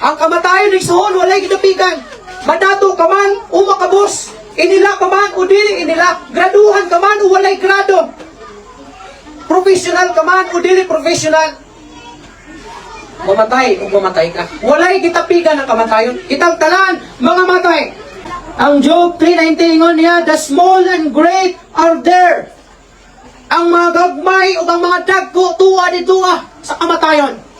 Ang kamatayon ni Igsoon, walay gidapigan. Madato ka man, o makabos. Inila ka man, o dili inila. Graduhan ka man, o walay grado. Professional ka man, o dili professional. Mamatay, o mamatay ka. Walay gitapigan ang kamatayon. Itang talan, mga matay. Ang Job 3:19 ingon niya, the small and great are there. Ang mga gagmay o ang mga dagko, tuwa di tuwa sa kamatayon.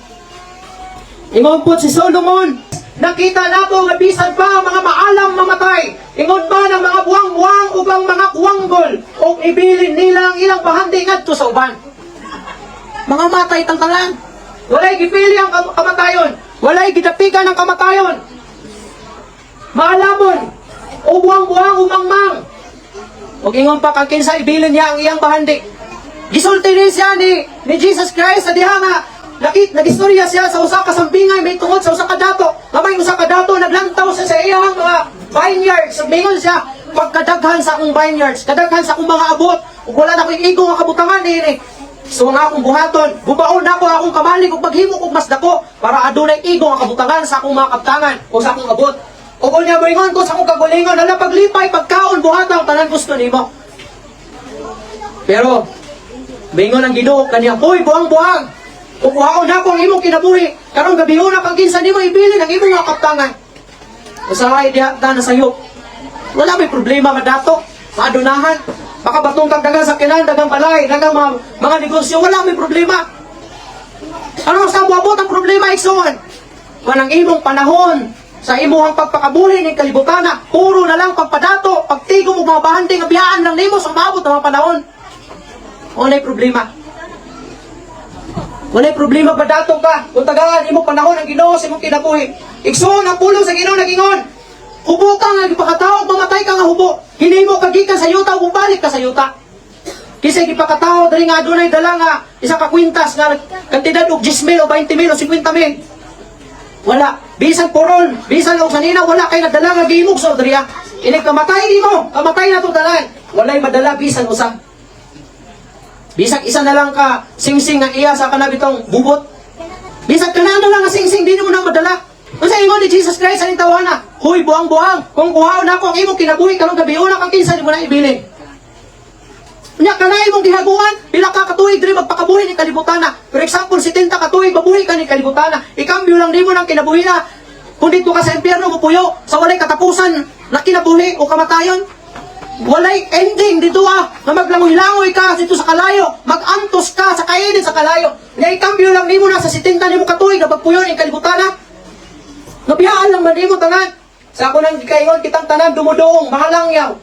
Ingon po si Solomon, nakita nato nga bisan pa ang mga maalam mamatay. Ingon pa ng mga buwang-buwang o ang mga kuwanggol o ibilin nila ang ilang pahandi ngadto sa uban. Mga matay tangtalan. Walay gipili ang kamatayon. Walay gidapigan ang kamatayon. Maalamon o buwang-buwang o mangmang. O ingon pa kang kinsa ibilin niya ang iyang pahandi. Gisulti rin siya ni Jesus Christ sa diha nga nagistorya siya sa usa ka sambingay may tungod sa usa ka dato. Nga may usa ka dato naglantaw siya sa iyang mga vineyards. Mingon siya, pagkadaghan sa akong vineyards, kadaghan sa akong mga abot, ug wala na ko'y igong nga kabutangan ni. So nga akong buhaton, bubaon ako akong kamalig ug paghimo kog mas dako para adunay igong nga kabutangan sa akong mga kabtangan o sa akong abot. O kung niya moingon ko sa akong kagulingon, hala paglipay, pagkaon, buhataw, tanan gusto nimo. Pero mingon ang Ginoo kaniya, "Hoy, buang-buang, kukuhaon na ko ang imong kinabuhi. Karong gabi na pag kinsa nimo ibilin ang imong mga kaptangan." Usahay diha ta na sayo. Wala may problema madato, maadunahan. Baka batong kagdagan sa kinan, dagang balay, dagang mga negosyo, wala may problema. Ano sa buabot ang problema, Igsoon? Manang imong panahon sa imong pagpakabuhi ni kalibutana, puro na lang pagpadato, pagtigom og mga bahandi nga biyaan lang nimo sa maabot ang mga panahon. Walay problema. Walay problema ba dato ka? Kung tagaan imo panahon ang Ginoo sa imong kinabuhi. Igsoon ang pulong sa Ginoo nagingon. Hubo ka nga gipakatao, mamatay ka nga hubo. Hindi mo kagikan sa yuta, bumalik ka sa yuta. Kisay gipakatao dali nga adunay dala nga isa ka kwintas nga kantidad og 10,000 o 20,000 o 50,000. Wala. Bisan poron, bisan og sanina wala kay nadala nga gihimog sa diriya. Ini kamatay nimo, kamatay na to dalan. Walay madala bisan usa. Bisag isa na lang ka singsing nga iya sa kanabitong bubot. Bisag kanano lang nga singsing di mo na madala. Unsa ingon ni Jesus Christ sa tawana? Huy buang-buang, kung kuhaon nako ang imong kinabuhi karong gabi una kang kinsa di mo na ibilin. Unya kanay imong gihaguan, pila ka katuig diri magpakabuhi ni kalibutana. For example, 70 katuig mabuhi ka ni kalibutana. Ikambyo lang nimo nang kinabuhi na. Kung dito ka sa impyerno mupuyo sa walay katapusan na kinabuhi o kamatayon. Walay ending dito nga maglangoy-langoy ka dito sa kalayo, magantos ka sa kainin sa kalayo. Nga ikambyo lang nimo na sa 70 nimo katuig na pagpuyo ni kalibutana. Nabiyaan lang man nimo tanan. Sa ako nang gikaingon kitang tanan dumudoong mahalangyaw.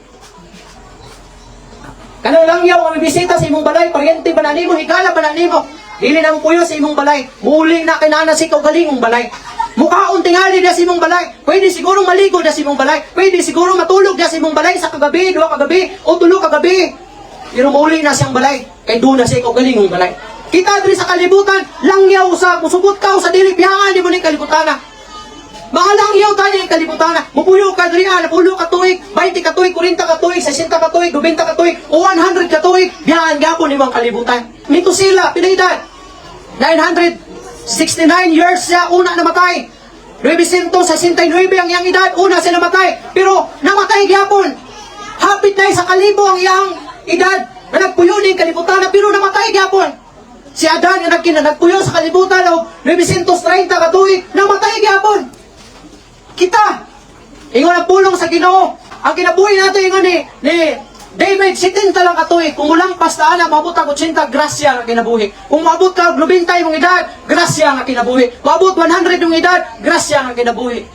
Kanang langyaw nga bibisita sa imong balay, paryente ba na nimo, higala ba na nimo? Dili nang puyo sa imong balay. Muli na kinana si kaugalingong balay. Mukhaon tingali na sa imong balay. Pwede siguro maligo na sa imong balay. Pwede siguro matulog na sa imong balay sa kagabi, 2 kagabi o 3 kagabi. Pero muli na siyang balay kay doon na siya kaugalingong balay. Kita diri sa kalibutan, langyaw sa musubot ka sa dili biyangan di mo ni kalibutan. Mga langyaw tayo yung kalibutan. Mupuyo ka diri, napulo ka tuig, 20 ka tuig, 40 ka tuig, 60 ka tuig, 90 ka tuig, o 100 ka tuig. Biyangan gapon ni mga kalibutan. Mito sila, pinaedad. 969 years siya, una namatay. 969 ang iyang edad, una siya namatay. Pero namatay gapon. Hapit na sa kalibo ang iyang edad na nagpuyo ni kalibutan, pero namatay gapon. Si Adan nga nagpuyo sa kalibutan o 930 ka tuig, namatay gapon. Kita, ingon ang pulong sa Ginoo. Ang kinabuhi natin ingon ni David, 70 lang katuig. Kung mulang pastaan na, maabot ang 80, grasya nga kinabuhi. Kung maabot ka 90 mong edad, grasya nga kinabuhi. Maabot 100 mong edad, grasya nga kinabuhi.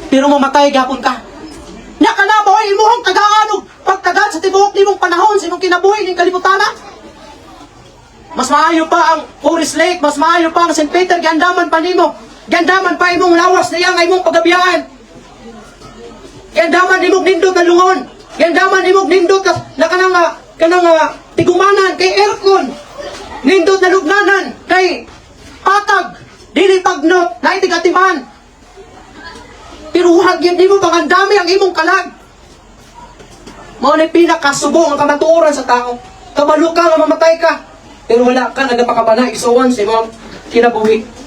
Pero mamatay gapon ka. Nya ka na ba, imuhang tagaan o pagtagaan sa tibuok ni mong panahon sa imong kinabuhi ng kalibutana? Mas maayo pa ang Forest Lake, mas maayo pa ang St. Peter, gandaman pa nimo. Gandaman pa imong lawas na yang imong pagabiyaan. Gandaman imong nindot na lungon. Gandaman imong nindot na kanang tigumanan kay aircon. Nindot na lugnanan kay patag. Dili pagnot, na itigatiman. Pero huwag yun nimo pangandami ang imong kalag. Mao ni pinakasubong ang kamatuoran sa tao. Kabalo ka, mamatay ka. Pero wala ka nagapakabanay, isuon sa imong kinabuhi.